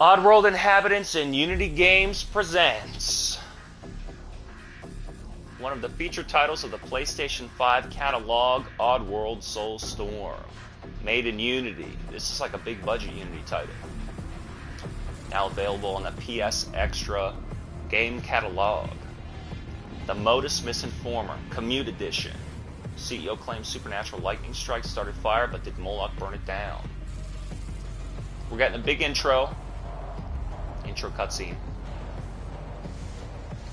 Oddworld Inhabitants and Unity Games presents one of the feature titles of the PlayStation 5 catalog, Oddworld Soulstorm. Made in Unity. This is like a big budget Unity title. Now available on the PS Extra game catalog. The Modus Misinformer, Commute Edition. CEO claims supernatural lightning strikes started fire, but did Moloch burn it down? We're getting a big intro cutscene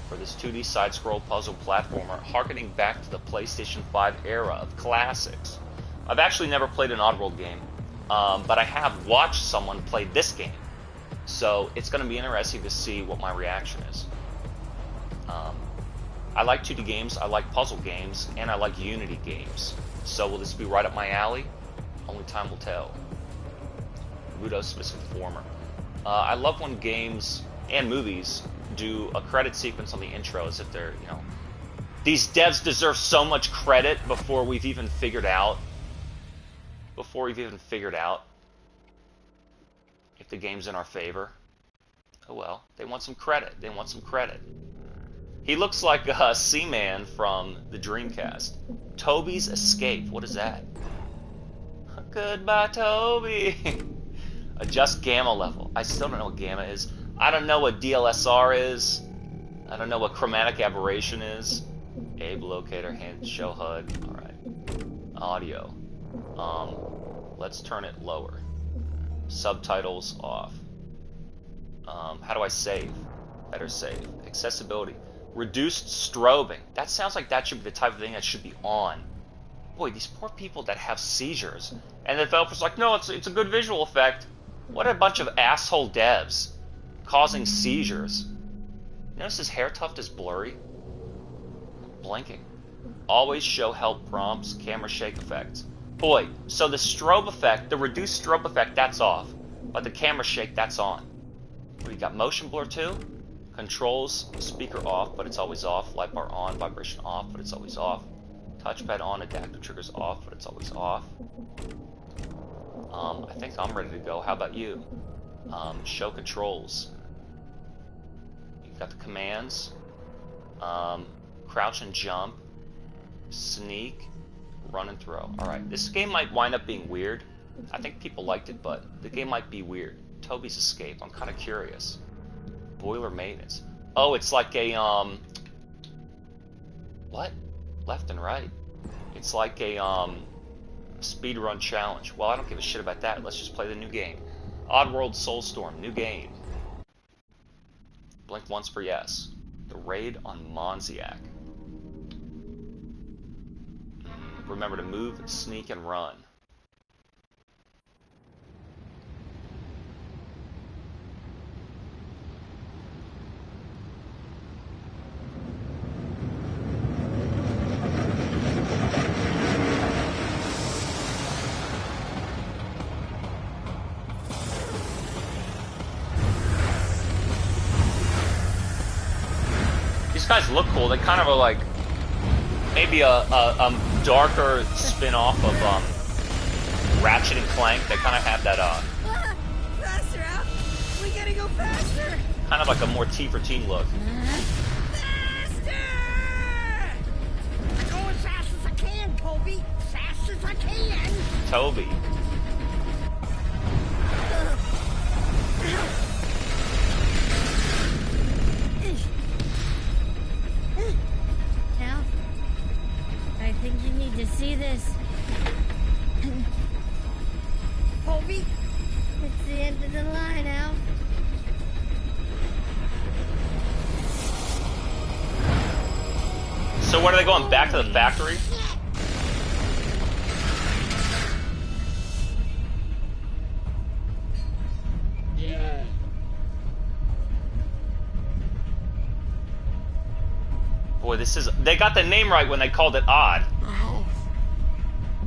for this 2D side-scroll puzzle platformer, harkening back to the PlayStation 5 era of classics. I've actually never played an Oddworld game, but I have watched someone play this game, so it's going to be interesting to see what my reaction is. I like 2D games, I like puzzle games, and I like Unity games. So will this be right up my alley? Only time will tell. Modus Misinformer. I love when games and movies do a credit sequence on the intro as if they're, these devs deserve so much credit before we've even figured out if the game's in our favor. Oh well, they want some credit. He looks like a Seaman from the Dreamcast. Toby's Escape. What is that? Goodbye, Toby. Adjust gamma level. I still don't know what gamma is. I don't know what DLSR is. I don't know what chromatic aberration is. Abe locator, hand, show HUD. Alright. Audio. Let's turn it lower. Subtitles off. How do I save? Better save. Accessibility. Reduced strobing. That sounds like that should be the type of thing that should be on. Boy, these poor people that have seizures. And the developer's like, no, it's a good visual effect. What a bunch of asshole devs causing seizures. Notice his hair tuft is blurry. Blinking. Always show help prompts, camera shake effects. Boy, so the strobe effect, the reduced strobe effect, that's off. But the camera shake, that's on. We got motion blur too. Controls, speaker off, but it's always off. Light bar on, vibration off, but it's always off. Touchpad on, adaptive triggers off, but it's always off. I think I'm ready to go. How about you? Show controls. You've got the commands. Crouch and jump. Sneak. Run and throw. Alright, this game might wind up being weird. I think people liked it, but the game might be weird. Toby's Escape. I'm kind of curious. Boiler maintenance. Oh, it's like a, what? Left and right. It's like a, speedrun challenge. Well, I don't give a shit about that. Let's just play the new game. Oddworld Soulstorm, new game. Blink once for yes. The raid on Monziak. Remember to move, sneak, and run. These guys look cool. They kind of are like maybe a darker spin-off of Ratchet and Clank. They kind of have that faster, Al! We gotta go faster! kind of like a more T for Teen look. Faster! I'm going as fast as I can, Toby. Fast as I can. Toby. Al, I think you need to see this. Toby? It's the end of the line, Al. So what, are they going back to the factory? Yeah. Boy, they got the name right when they called it Odd.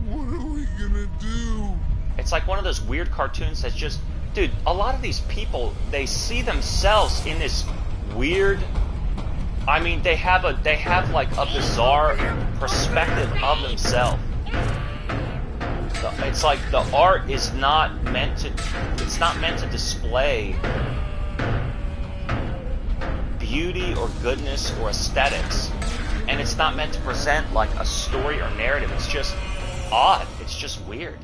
What are we gonna do? It's like one of those weird cartoons that's just, dude, a lot of these people, they see themselves in this weird, I mean, they have like a bizarre perspective of themselves. It's like the art is not meant to, it's not meant to display beauty or goodness or aesthetics. And it's not meant to present like a story or narrative. It's just odd. It's just weird.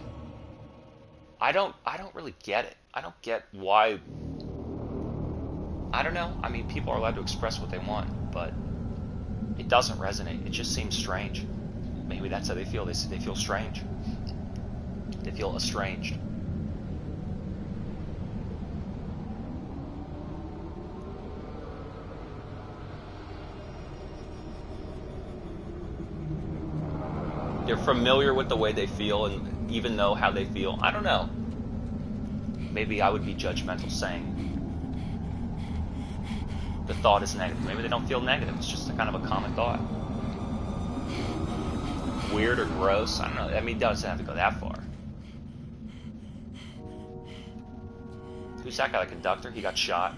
I don't really get it. I don't get why. I don't know. I mean, people are allowed to express what they want, but it doesn't resonate. It just seems strange. Maybe that's how they feel. They feel strange. They feel estranged. They're familiar with the way they feel and even know how they feel. I don't know. Maybe I would be judgmental saying the thought is negative. Maybe they don't feel negative. It's just a kind of a common thought. Weird or gross. I don't know. I mean, it doesn't have to go that far. Who's that guy? The conductor? He got shot.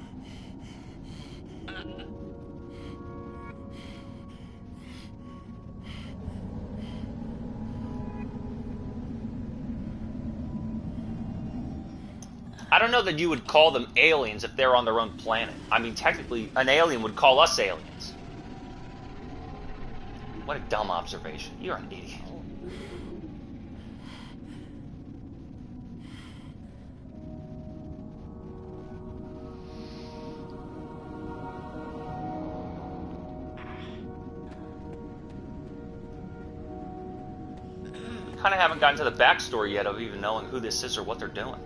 I don't know that you would call them aliens if they're on their own planet. I mean, technically, an alien would call us aliens. What a dumb observation. You're an idiot. We kind of haven't gotten to the backstory yet of even knowing who this is or what they're doing.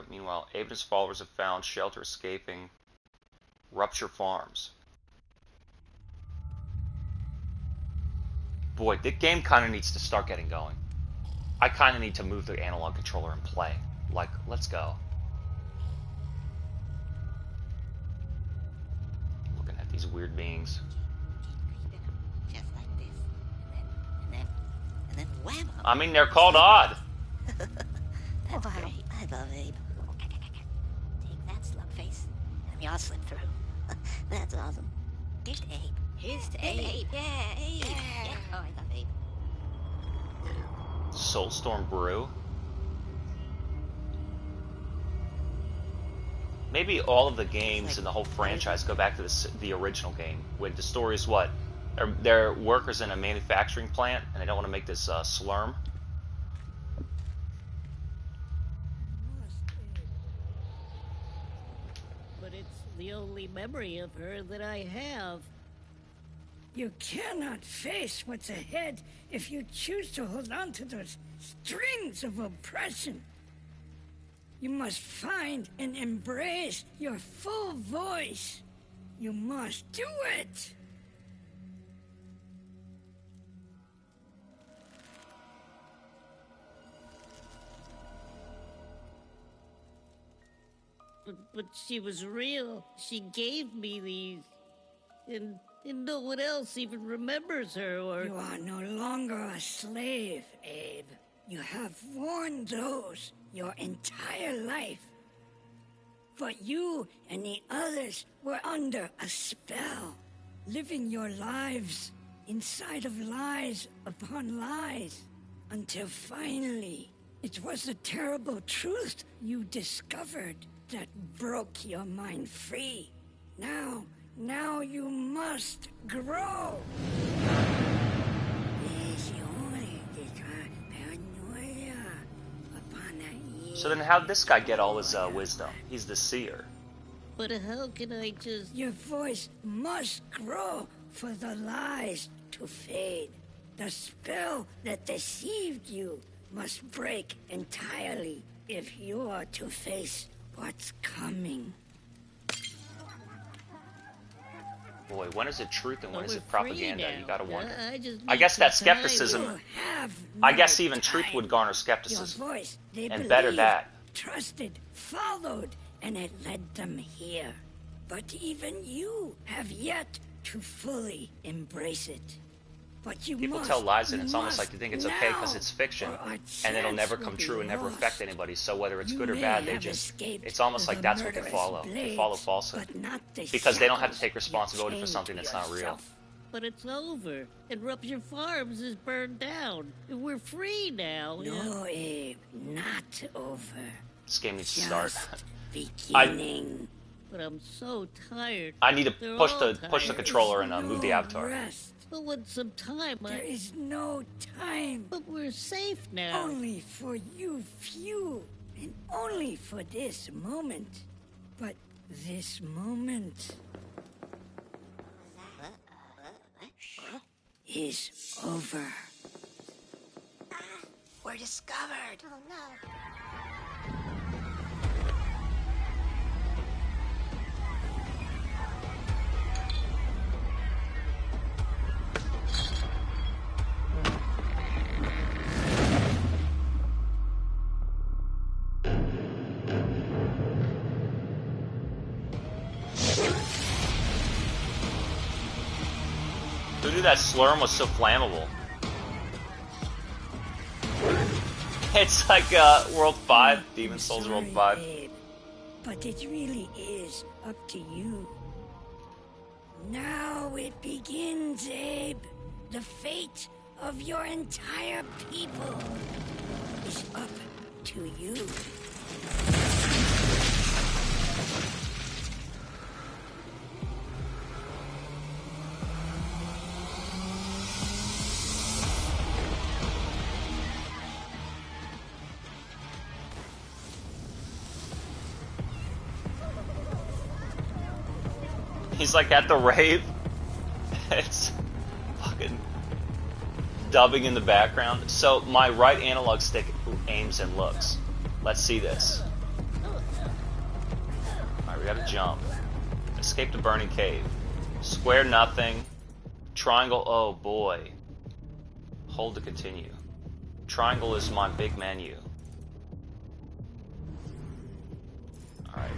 Meanwhile, Abe and his followers have found shelter escaping Rupture Farms. Boy, the game kind of needs to start getting going. I kind of need to move the analog controller and play. Like, let's go. Looking at these weird beings. Just like this. And then whammo. I mean, they're called odd. That's great. I love Abe. Take that, slugface. Let me all slip through. That's awesome. Here's to Abe. Here's to Abe. Yeah, Abe. Yeah. Oh, I love Abe. Soulstorm Brew. Maybe all of the games in the whole franchise go back to the original game, where the story is what? They're workers in a manufacturing plant, and they don't want to make this slurm. But it's the only memory of her that I have. You cannot face what's ahead if you choose to hold on to those strings of oppression. You must find and embrace your full voice. You must do it. But she was real. She gave me these. And no one else even remembers her or... You are no longer a slave, Abe. You have worn those your entire life. But you and the others were under a spell, living your lives inside of lies upon lies, until finally it was the terrible truth you discovered that broke your mind free. Now you must grow. So then how'd this guy get all his wisdom? He's the seer. But how can I just... Your voice must grow for the lies to fade. The spell that deceived you must break entirely if you are to face what's coming. Boy, when is it truth and when is it propaganda? You gotta wonder. I guess that skepticism... I guess even truth would garner Your skepticism. voice, they And better believed, that. trusted, followed, and it led them here. But even you have yet to fully embrace it. But you People must, tell lies, and you it's almost must like you think it's okay because now, it's fiction, or our and it'll chance never will come be true and never lost. affect anybody. So whether it's You good or may bad, they have just, escaped it's almost like the that's what they murderous follow. They follow blades, falsehood. but not the Because they don't have to shackles take you responsibility for chained something to that's not real. yourself. But it's over. And Rupture Farms is burned down. And we're free now. No, Abe, not over. This game needs to start. Just beginning. But I'm so tired. I need to They're push all the tired. controller and There move is the no avatar. Rest. But with some time, There is no time. But we're safe now. Only for you few, and only for this moment. But this moment is over. We're discovered. Oh no. Who knew that slurm was so flammable? It's like World 5, Demon Souls World 5. Babe, but it really is up to you. Now it begins, Abe. The fate of your entire people is up to you. He's like at the rave. It's fucking dubbing in the background. So my right analog stick aims and looks. Let's see this. Alright, we gotta jump. Escape the burning cave. Square nothing. Triangle, oh boy. Hold to continue. Triangle is my big menu. Alright.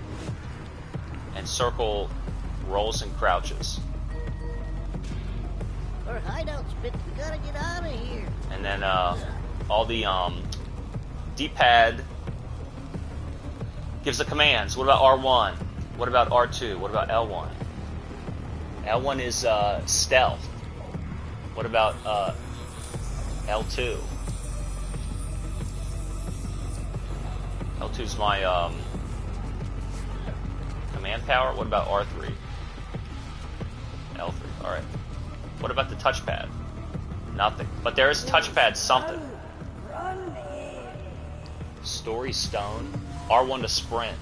And circle rolls and crouches. Our hideout's bit. We gotta get out of here. And then all the D-pad gives the commands. What about R1? What about R2? What about L1? L1 is stealth. What about L2? L2 is my command power. What about R3? L3. Alright. What about the touchpad? Nothing. But there is touchpad something. Story stone. R1 to sprint.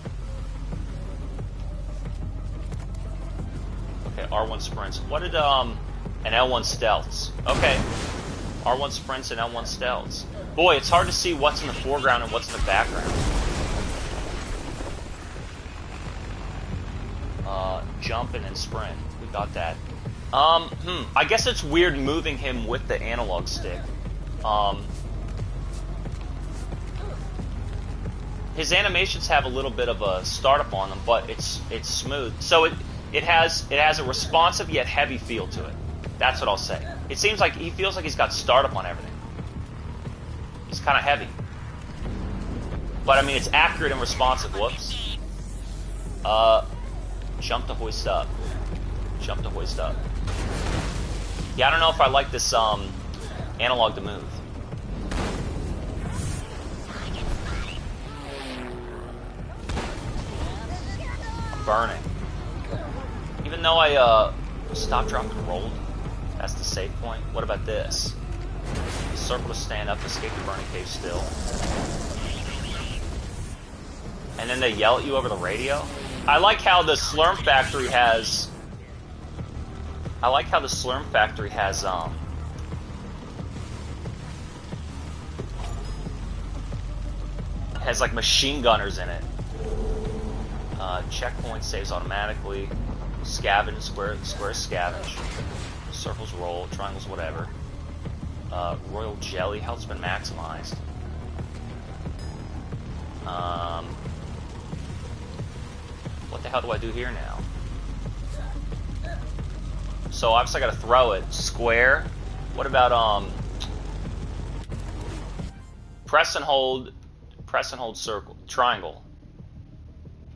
Okay, R1 sprints. What did and L1 stealths. Okay. R1 sprints and L1 stealths. Boy, it's hard to see what's in the foreground and what's in the background. Jump and then sprint. We got that. I guess it's weird moving him with the analog stick. His animations have a little bit of a startup on them, but it's smooth. So it has a responsive yet heavy feel to it. That's what I'll say. It seems like he feels like he's got startup on everything. He's kind of heavy. But I mean, it's accurate and responsive. Whoops. Jump to hoist up. Jump to hoist up. Yeah, I don't know if I like this analog to move. I'm burning. Even though I stopped, dropped, and rolled, that's the save point. What about this? Circle to stand up, escape the burning cave still. And then they yell at you over the radio. I like how the Slurm Factory has... has like machine gunners in it. Checkpoint saves automatically. Scavenge, square scavenge. Circles roll, triangles whatever. Royal Jelly, health's been maximized. What the hell do I do here now? So obviously I gotta throw it. Square, What about press and hold circle triangle.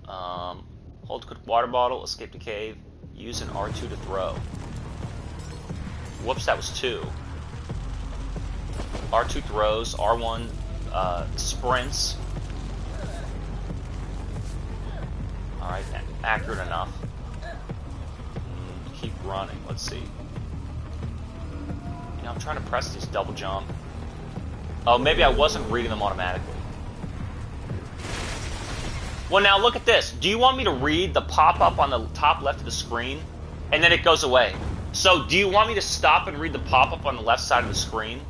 Hold quick water bottle, escape the cave, use an R2 to throw. Whoops, that was 2. R2 throws, R1 sprints. Alright, accurate enough. Keep running, let's see. You know, I'm trying to press this double jump. Oh, maybe I wasn't reading them automatically. Well, now look at this. Do you want me to read the pop-up on the top left of the screen? And then it goes away. So, do you want me to stop and read the pop-up on the left side of the screen?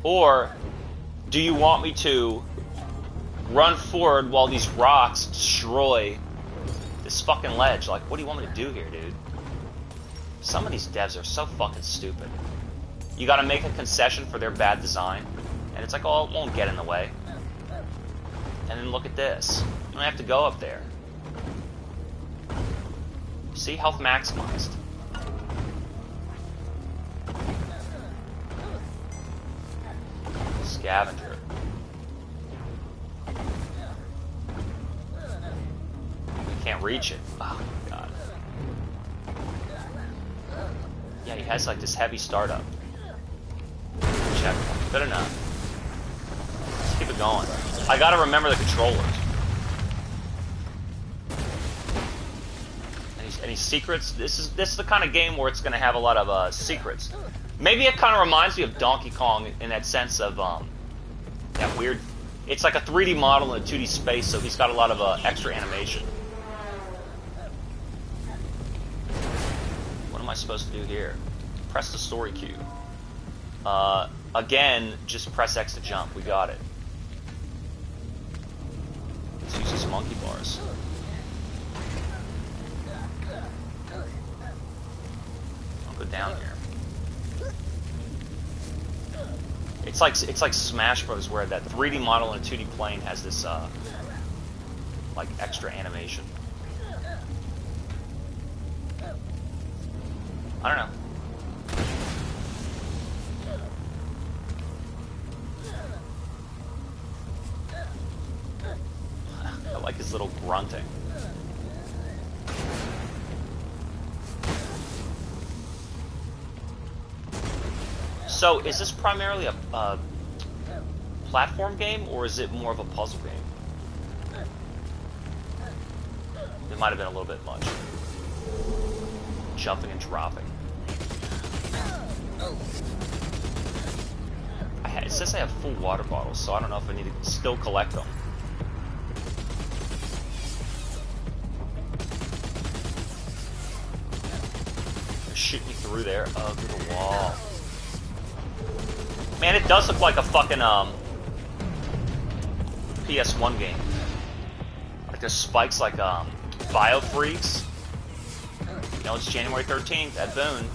Or do you want me to run forward while these rocks destroy this fucking ledge? Like, what do you want me to do here, dude? Some of these devs are so fucking stupid. You gotta make a concession for their bad design. And it's like, oh, it won't get in the way. And then look at this. You don't have to go up there. See? Health maximized. Scavenger. We can't reach it. Oh my god. Yeah, he has like this heavy startup. Checkpoint. Good enough. Let's keep it going. I gotta remember the controllers. Any secrets? This is the kind of game where it's gonna have a lot of secrets. Maybe it kind of reminds me of Donkey Kong in that sense of that weird. It's like a 3D model in a 2D space, so he's got a lot of extra animation. What am I supposed to do here? Press the story cue. Again, just press X to jump. We got it. Let's use these monkey bars. I'll go down here. It's like Smash Bros. Where that 3D model in a 2D plane has this like extra animation. I don't know. I like his little grunting. So, is this primarily a platform game, or is it more of a puzzle game? It might have been a little bit much. Jumping and dropping. It says I have full water bottles, so I don't know if I need to still collect them. Shoot me through there. Oh, through the wall. Man, it does look like a fucking PS1 game. Like there's spikes like Bio Freaks. You know, it's January 13th at Boone.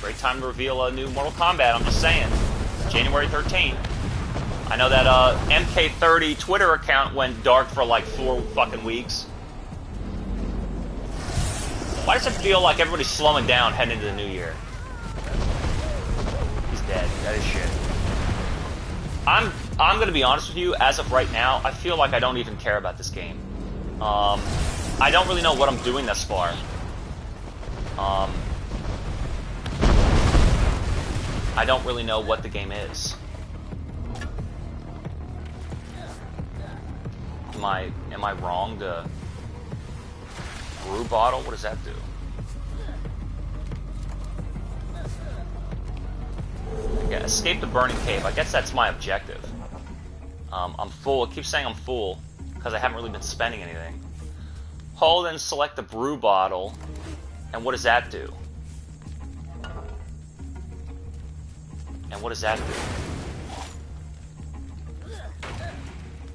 Great time to reveal a new Mortal Kombat, I'm just saying. January 13th. I know that MK30 Twitter account went dark for like 4 fucking weeks. Why does it feel like everybody's slowing down heading into the new year? He's dead. That is shit. I'm gonna be honest with you, as of right now, I feel like I don't even care about this game. I don't really know what I'm doing thus far. I don't really know what the game is. Am I wrong to brew bottle? What does that do? Yeah, escape the burning cave. I guess that's my objective. I'm full. It keeps saying I'm full because I haven't really been spending anything. Hold and select the brew bottle. And what does that do? And what does that do?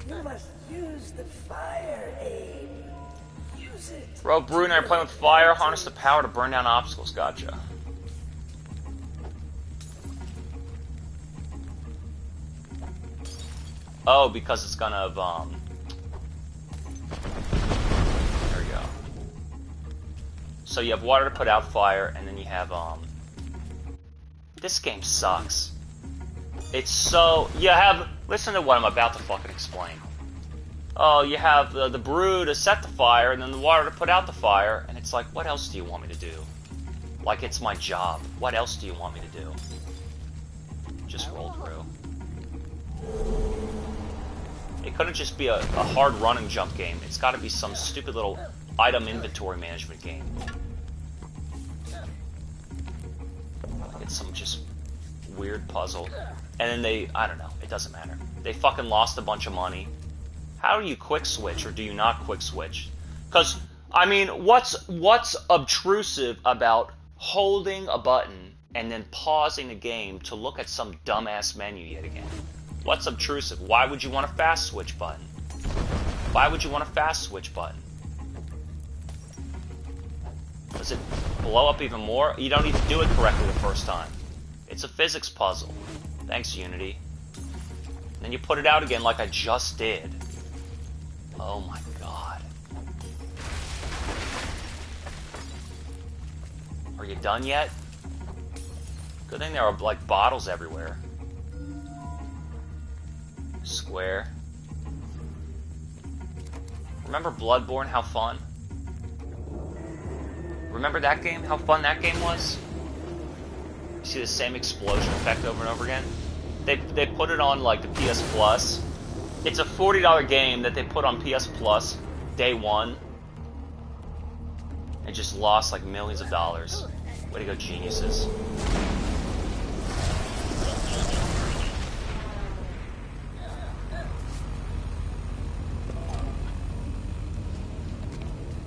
You must use the fire, Abe. Use it. Bro, Brew and I are playing with fire. Harness the power to burn down obstacles. Gotcha. Oh, because it's gonna, there we go. So you have water to put out fire, and then you have, This game sucks. It's so... You have... Listen to what I'm about to fucking explain. Oh, you have the brew to set the fire, and then the water to put out the fire, and it's like, what else do you want me to do? Like, it's my job. What else do you want me to do? Just roll through. It couldn't just be a hard run and jump game. It's got to be some stupid little item inventory management game. Like, it's some just weird puzzle. And then they... I don't know. It doesn't matter. They fucking lost a bunch of money. How do you quick switch, or do you not quick switch? Because, I mean, what's obtrusive about holding a button and then pausing the game to look at some dumbass menu yet again? What's obtrusive? Why would you want a fast switch button? Why would you want a fast switch button? Does it blow up even more? You don't need to do it correctly the first time. It's a physics puzzle. Thanks, Unity. And then you put it out again like I just did. Oh my god. Are you done yet? Good thing there are, like, bottles everywhere. Square. Remember Bloodborne? How fun? Remember that game? How fun that game was? You see the same explosion effect over and over again? They put it on, like, the PS Plus. It's a $40 game that they put on PS Plus day one. And just lost, like, millions of dollars. Way to go, geniuses.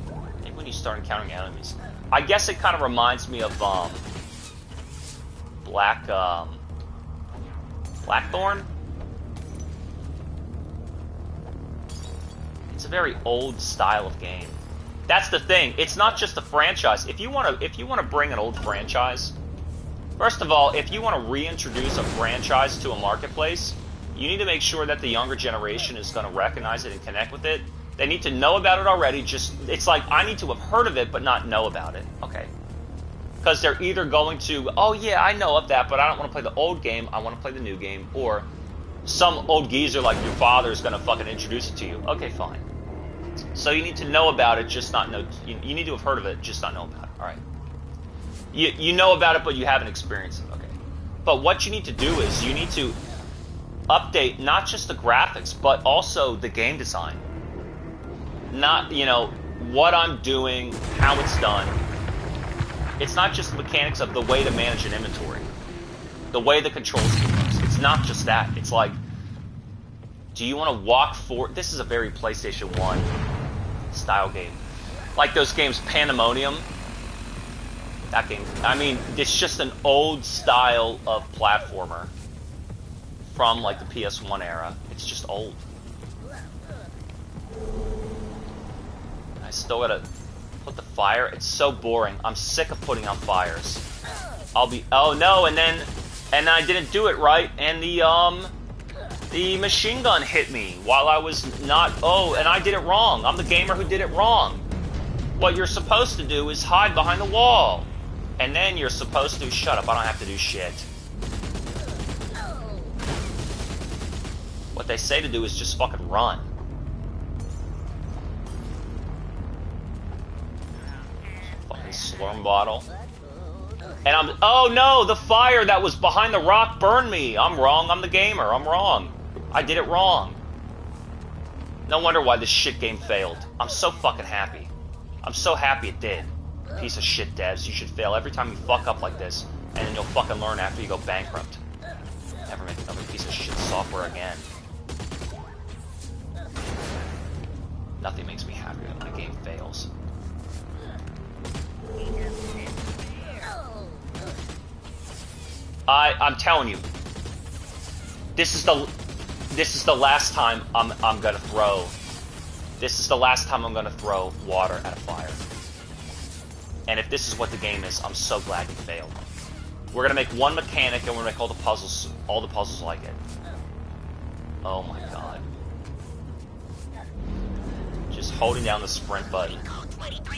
I think when you start encountering enemies... I guess it kind of reminds me of, Blackthorn? It's a very old style of game. That's the thing. It's not just a franchise. If you want to bring an old franchise, first of all, if you want to reintroduce a franchise to a marketplace, you need to make sure that the younger generation is going to recognize it and connect with it. They need to know about it already. It's like, I need to have heard of it but not know about it. Okay. Because they're either going to, oh yeah, I know of that, but I don't want to play the old game, I want to play the new game, or some old geezer like your father is going to fucking introduce it to you. Okay, fine. So you need to know about it, just not know, you need to have heard of it, just not know about it. Alright. You know about it, but you haven't experienced it. Okay. But what you need to do is, you need to update not just the graphics, but also the game design. Not, what I'm doing, how it's done. It's not just the mechanics of the way to manage an inventory. The way the controls works. It's not just that. It's like, do you want to walk forward? This is a very PlayStation 1 style game. Like those games, Pandemonium. That game. I mean, it's just an old style of platformer from like the PS1 era. It's just old. I still gotta put the fire. It's so boring. I'm sick of putting out fires. Oh no, and I didn't do it right, and the machine gun hit me while I was not, and I did it wrong. I'm the gamer who did it wrong. What you're supposed to do is hide behind the wall. And then you're supposed to, shut up, I don't have to do shit. What they say to do is just fucking run. Fucking slurm bottle. And oh no, the fire that was behind the rock burned me. I'm wrong, I'm the gamer, I'm wrong. I did it wrong. No wonder why this shit game failed. I'm so fucking happy. I'm so happy it did. Piece of shit devs, you should fail every time you fuck up like this, and then you'll fucking learn after you go bankrupt. Never make another piece of shit software again. Nothing makes me happier than when a game fails. I'm telling you, this is the last time I'm gonna throw. This is the last time I'm gonna throw water at a fire. And if this is what the game is, I'm so glad you failed. We're gonna make one mechanic, and we're gonna make all the puzzles like it. Oh my god. Just holding down the sprint button.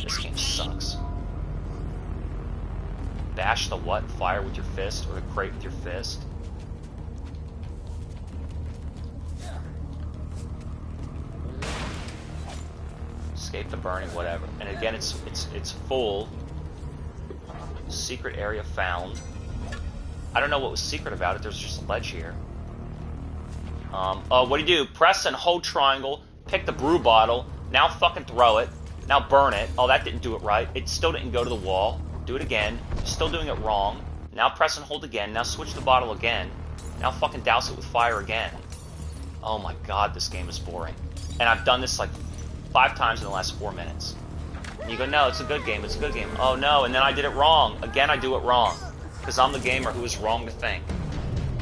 This game sucks. Bash the what? Fire with your fist, or the crate with your fist? Escape the burning, whatever. And again, it's full. Secret area found. I don't know what was secret about it. There's just a ledge here. Oh, what do you do? Press and hold triangle. Pick the brew bottle. Now fucking throw it. Now burn it. Oh, that didn't do it right. It still didn't go to the wall. Do it again. Still doing it wrong. Now press and hold again. Now switch the bottle again. Now fucking douse it with fire again. Oh my god, this game is boring. And I've done this like 5 times in the last 4 minutes. And you go, no, it's a good game, it's a good game. Oh no, and then I did it wrong. Again, I do it wrong. Because I'm the gamer who is wrong to think.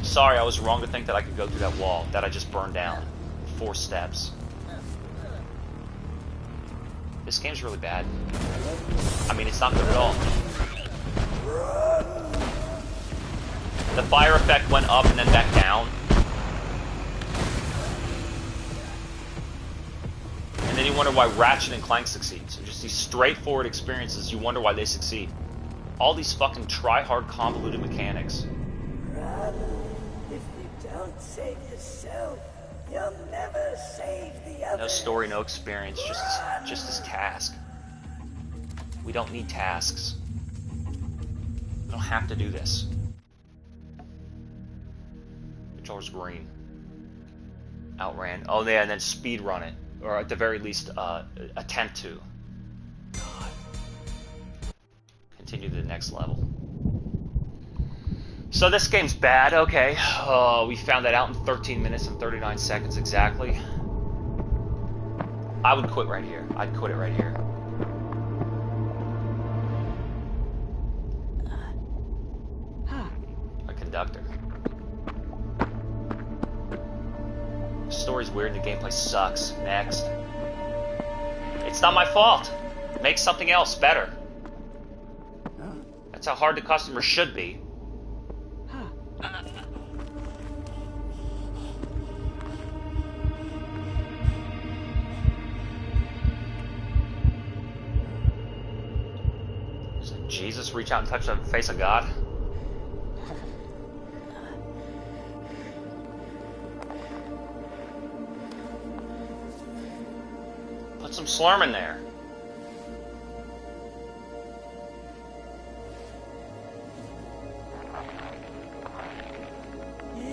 Sorry, I was wrong to think that I could go through that wall that I just burned down. 4 steps. This game's really bad. I mean, it's not good at all. The fire effect went up and then back down. And then you wonder why Ratchet and Clank succeeds. Just these straightforward experiences, you wonder why they succeed. All these fucking try-hard, convoluted mechanics. If you don't save yourself, you'll never save the others. No story, no experience, just this task. We don't need tasks. We don't have to do this. Controller's green. Outran. Oh yeah, and then speed run it. Or at the very least, attempt to. God. Continue to the next level. So this game's bad, okay. We found that out in 13 minutes and 39 seconds exactly. I would quit right here. I'd quit it right here. A conductor. The story's weird and the gameplay sucks. Next. It's not my fault. Make something else better. That's how hard the customer should be. Did Jesus reach out and touch the face of God? Put some slurm in there.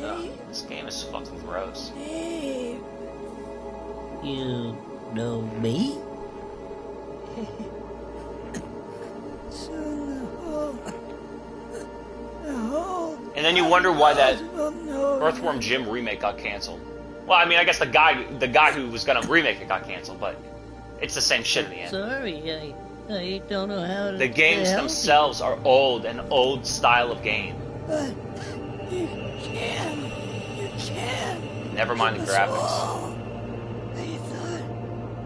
Ugh, this game is fucking gross. Hey, You know me? so the whole And then you wonder why that will know. Earthworm Jim remake got canceled. Well, I mean, I guess the guy who was gonna remake it got canceled, but it's the same shit in the end. Sorry, I don't know how to. The games help themselves are old, an old style of game. But you can. Never mind the graphics. Oh, I thought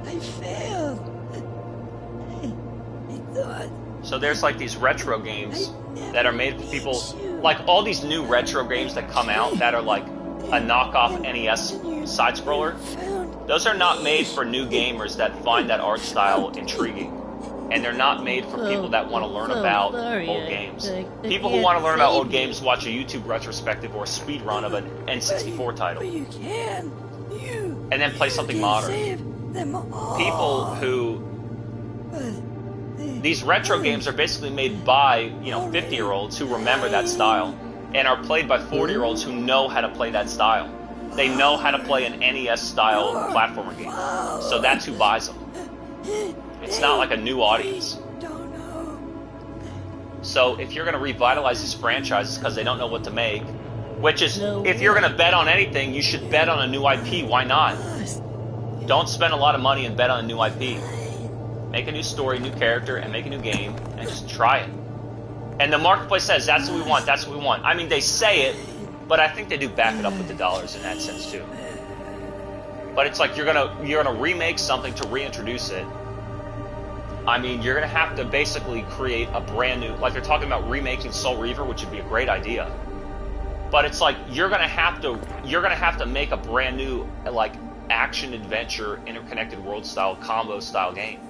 I failed. I thought So there's like these retro games that are made for people, like all these new retro games that come out that are like a knockoff NES side-scroller. Those are not made for new gamers that find that art style intriguing. And they're not made for people that want to learn about old games. People who want to learn about old games watch a YouTube retrospective or a speed run of an N64 title. But you can. You And then play something can modern. save them all. People who... But These retro games are basically made by, 50-year-olds who remember that style. And are played by 40-year-olds who know how to play that style. They know how to play an NES-style platformer game. So that's who buys them. It's not like a new audience. don't know. So if you're going to revitalize these franchises because they don't know what to make, which is, No if you're going to bet on anything, you should bet on a new IP. Why not? Don't spend a lot of money and bet on a new IP. Make a new story, new character, and make a new game, and just try it. And the marketplace says, that's what we want, that's what we want. I mean, they say it, but I think they do back it up with the dollars in that sense too. But it's like you're gonna remake something to reintroduce it. I mean, you're gonna have to basically create a brand new, like they're talking about remaking Soul Reaver, which would be a great idea. But it's like you're gonna have to make a brand new like action adventure interconnected world style combo style game.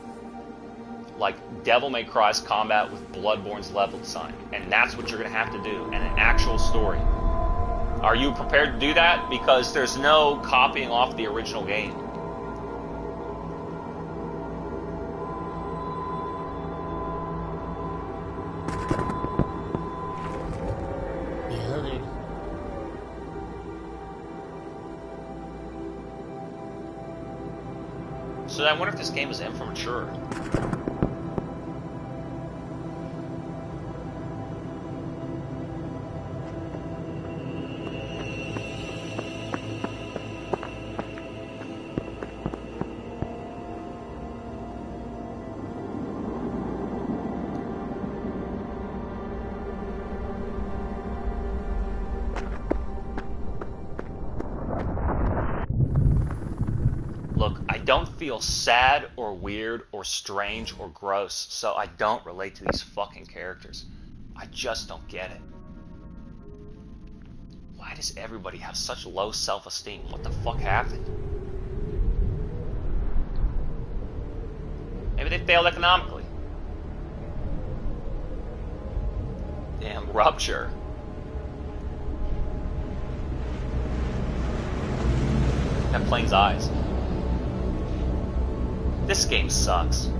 like Devil May Cry's combat with Bloodborne's level design. And that's what you're going to have to do, and an actual story. Are you prepared to do that? Because there's no copying off the original game. Yeah, dude. So I wonder if this game is in for mature. Look, I don't feel sad or weird or strange or gross, so I don't relate to these fucking characters. I just don't get it. Why does everybody have such low self-esteem? What the fuck happened? Maybe they failed economically. Damn, Rupture. That plane's eyes. This game sucks.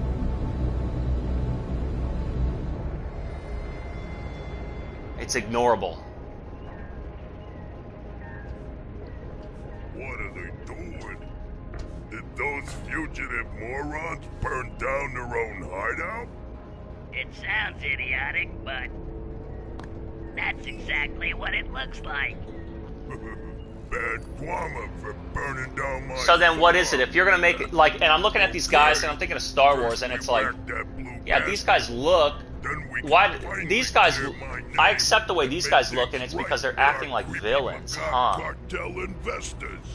It's ignorable. What are they doing? Did those fugitive morons burn down their own hideout? It sounds idiotic, but that's exactly what it looks like. Bad Guama for burning down my... So then what is it? If you're gonna make it like, and I'm looking at these guys and I'm thinking of Star Wars and it's like, yeah, these guys look, why, these guys, I accept the way these guys look and it's because they're acting like villains, huh? Cartel investors.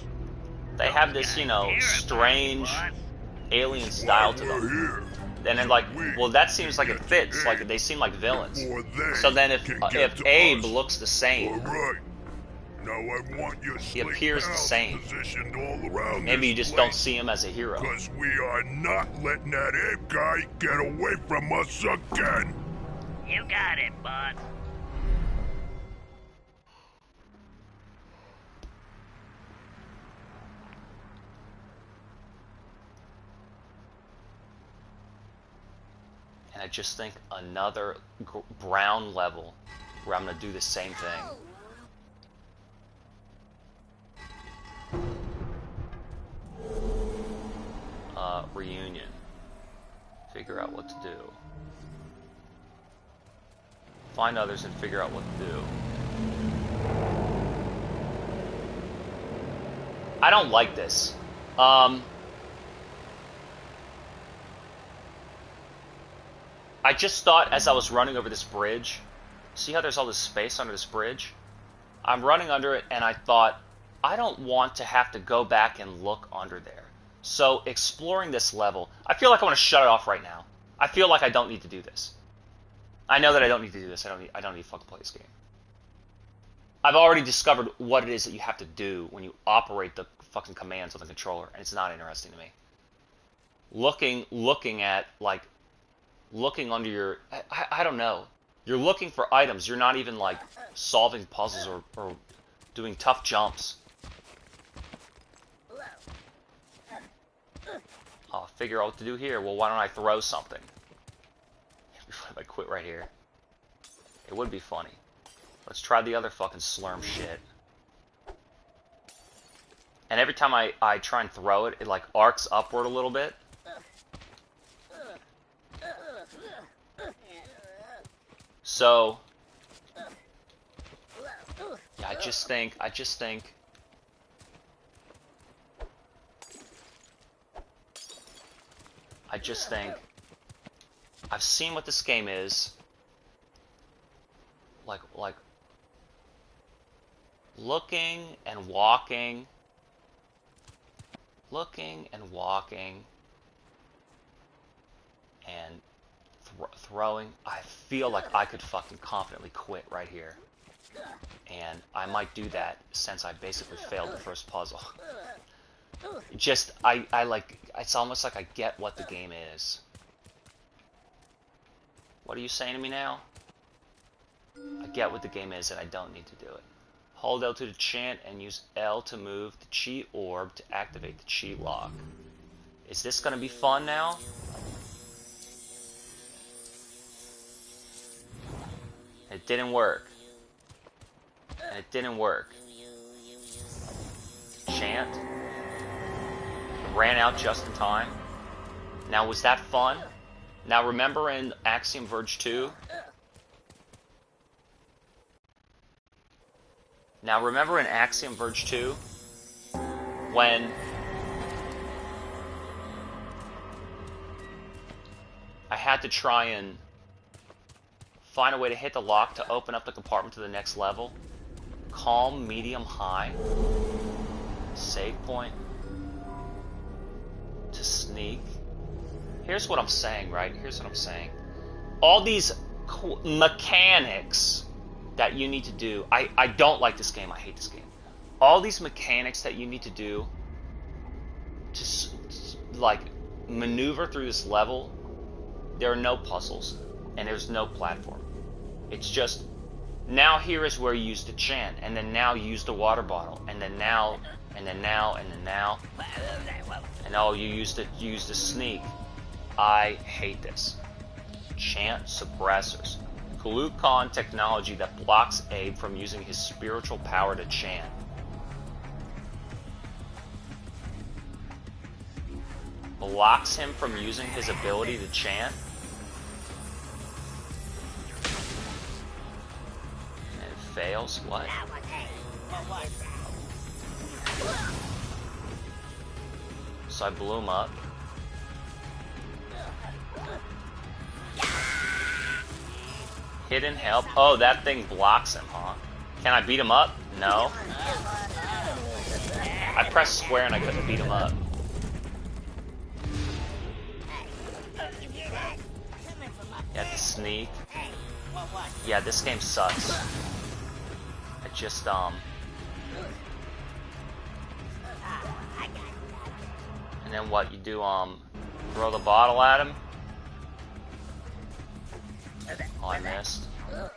They have this, you know, strange alien style to them. And then like, well that seems like it fits, like they seem like villains. So then if Abe looks the same, now I want your he appears the same. all around Maybe you just don't see him as a hero. Because we are not letting that Abe guy get away from us again. You got it, boss. And I just think another brown level where I'm gonna do the same thing. Reunion. Figure out what to do. Find others and figure out what to do. I don't like this. I just thought as I was running over this bridge, see how there's all this space under this bridge? I'm running under it and I thought, I don't want to have to go back and look under there. So exploring this level, I feel like I want to shut it off right now. I feel like I don't need to do this. I know that I don't need to do this. I don't need to fucking play this game. I've already discovered what it is that you have to do when you operate the fucking commands on the controller, and it's not interesting to me. Looking at, like, looking under your, I don't know. You're looking for items. You're not even, like, solving puzzles or doing tough jumps. I'll figure out what to do here. Well, why don't I throw something? If I quit right here. It would be funny. Let's try the other fucking slurm shit. And every time I try and throw it, it like arcs upward a little bit. So, yeah, I just think I've seen what this game is. Like looking and walking, and throwing. I feel like I could fucking confidently quit right here. And I might do that since I basically failed the first puzzle. Just, I like, it's almost like I get what the game is. What are you saying to me now? I get what the game is and I don't need to do it. Hold L to chant and use L to move the chi orb to activate the chi lock. Is this gonna be fun now? It didn't work. And it didn't work. Chant. Ran out just in time. Now, was that fun? Now, remember in Axiom Verge 2? Now, remember in Axiom Verge 2? When I had to try and find a way to hit the lock to open up the compartment to the next level. Calm, medium, high. Save point. To sneak. Here's what I'm saying, right? Here's what I'm saying. All these mechanics that you need to do. I don't like this game. I hate this game. All these mechanics that you need to do to like maneuver through this level. There are no puzzles and there's no platform. It's just now here is where you use the chant, and then now you use the water bottle, and then now, and then now, and then now, and oh, you use the sneak. I hate this. Chant suppressors. Glucon technology that blocks Abe from using his spiritual power to chant. Blocks him from using his ability to chant. And it fails? What? So I blew him up. Hidden help. Oh, that thing blocks him, huh? Can I beat him up? No. I pressed square and I couldn't beat him up. Yeah, the sneak. Yeah, this game sucks. I just, And then what? You do, throw the bottle at him? Oh, I missed. Can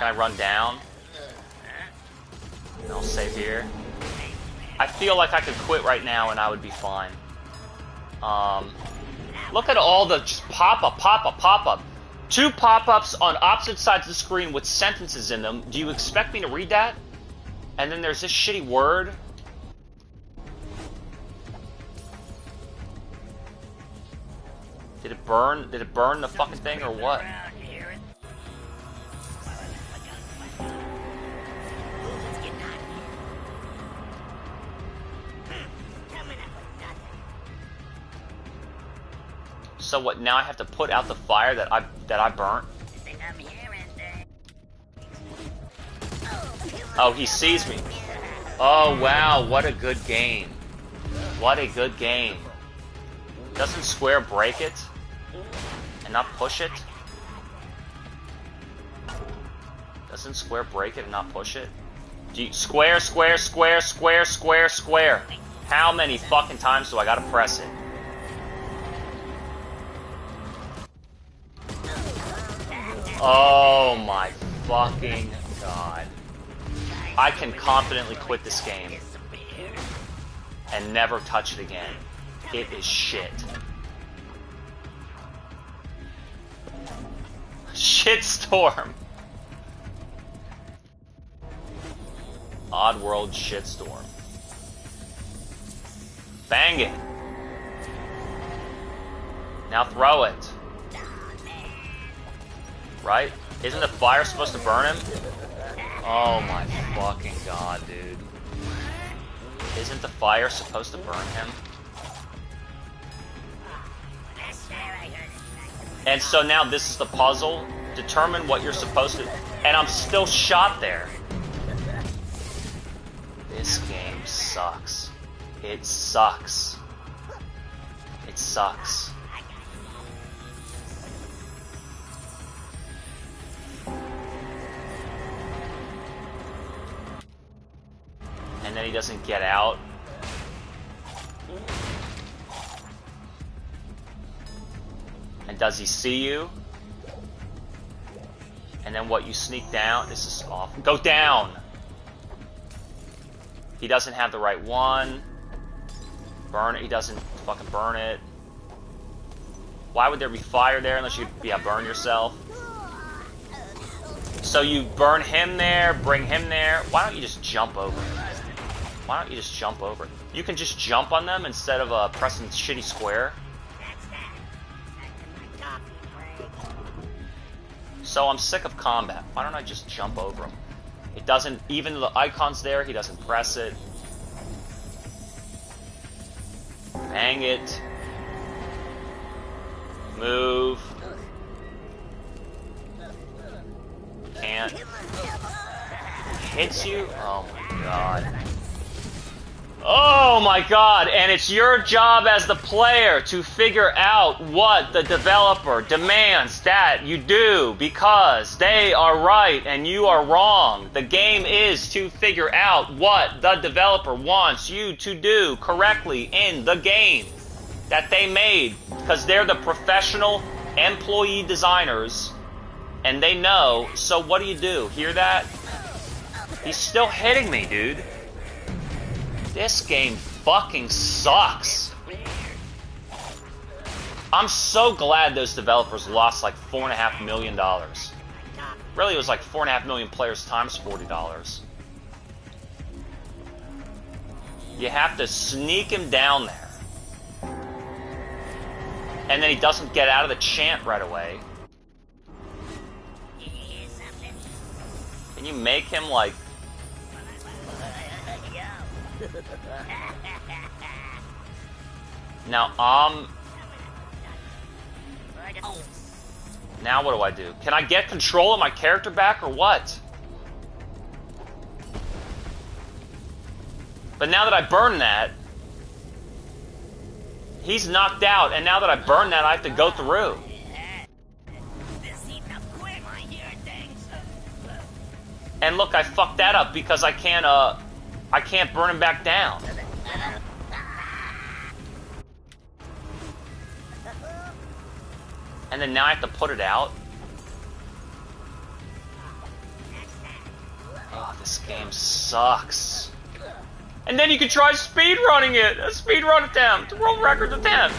I run down? And I'll save here. I feel like I could quit right now and I would be fine. Look at all the just pop-up, pop-up, pop-up. 2 pop-ups on opposite sides of the screen with sentences in them. Do you expect me to read that? And then there's this shitty word. Did it burn? Did it burn the fucking thing or what? So what? Now I have to put out the fire that I burnt. Oh, he sees me. Oh wow, what a good game! What a good game! Doesn't Square break it and not push it? Doesn't Square break it and not push it? Square, square, square, square, square, square. How many fucking times do I gotta press it? Oh my fucking god. I can confidently quit this game and never touch it again. It is shit. Shitstorm. Oddworld Shitstorm. Bang it. Now throw it. Right? Isn't the fire supposed to burn him? Oh my fucking god, dude. Isn't the fire supposed to burn him? And so now this is the puzzle. Determine what you're supposed to... And I'm still shot there. This game sucks. It sucks. It sucks. And then he doesn't get out. And does he see you? And then what, you sneak down? This is awful. Go down! He doesn't have the right one. Burn it. He doesn't fucking burn it. Why would there be fire there unless you burn yourself? So you burn him there, bring him there. Why don't you just jump over it? Why don't you just jump over it? You can just jump on them instead of pressing shitty square. So I'm sick of combat. Why don't I just jump over him? It doesn't, even though the icon's there, he doesn't press it. Bang it. Move. Can't. Hits you? Oh my god. Oh my god, and it's your job as the player to figure out what the developer demands that you do because they are right and you are wrong. The game is to figure out what the developer wants you to do correctly in the game that they made because they're the professional employee designers and they know. So what do? Hear that? He's still hitting me, dude. This game fucking sucks. I'm so glad those developers lost like $4.5 million. Really, it was like 4.5 million players times $40. You have to sneak him down there. And then he doesn't get out of the chant right away. Can you make him like... Now, now what do I do? Can I get control of my character back or what? But now that I burn that, he's knocked out, and now that I burn that, I have to go through. And look, I fucked that up because I can't burn him back down. And then now I have to put it out. Oh, this game sucks. And then you can try speedrunning it! A speedrun attempt! World record attempt!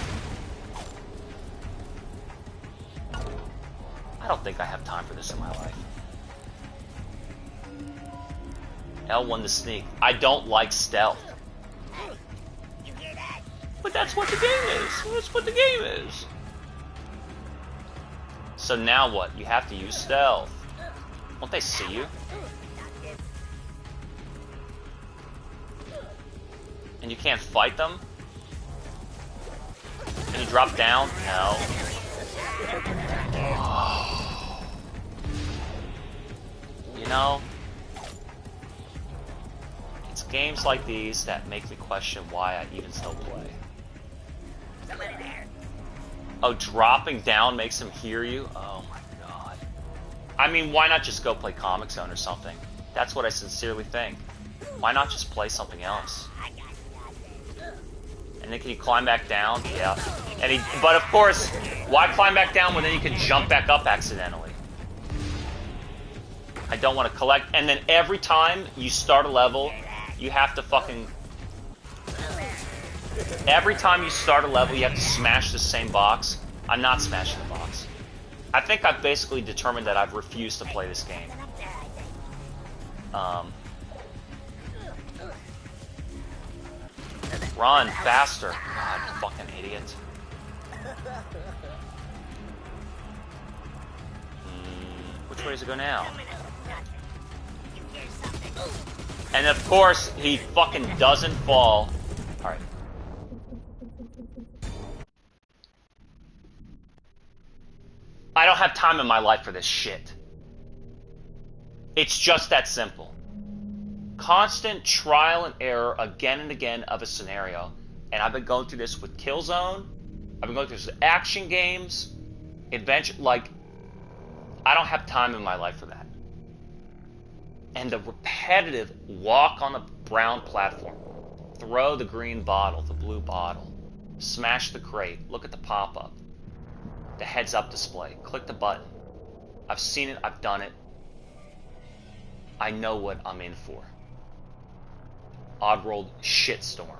I don't think I have time for this in my life. L1 to sneak. I don't like stealth. But that's what the game is. That's what the game is. So now what? You have to use stealth. Won't they see you? And you can't fight them? Can you drop down? No. You know? It's games like these that make me question why I even still play. Oh, dropping down makes him hear you? Oh my god. I mean, why not just go play Comic Zone or something? That's what I sincerely think. Why not just play something else? And then can you climb back down? Yeah. And but of course, why climb back down when then you can jump back up accidentally? I don't want to collect. And then every time you start a level, you have to fucking... Every time you start a level, you have to smash the same box. I'm not smashing the box. I think I've basically determined that I've refused to play this game. Run faster. God, you fucking idiot. Which way does it go now? And of course, he fucking doesn't fall. Alright. I don't have time in my life for this shit. It's just that simple. Constant trial and error again and again of a scenario. And I've been going through this with Killzone. I've been going through this with action games. Adventure, like, I don't have time in my life for that. And the repetitive walk on the brown platform. Throw the green bottle, the blue bottle. Smash the crate. Look at the pop-up. The heads-up display. Click the button. I've seen it. I've done it. I know what I'm in for. Oddworld Shitstorm.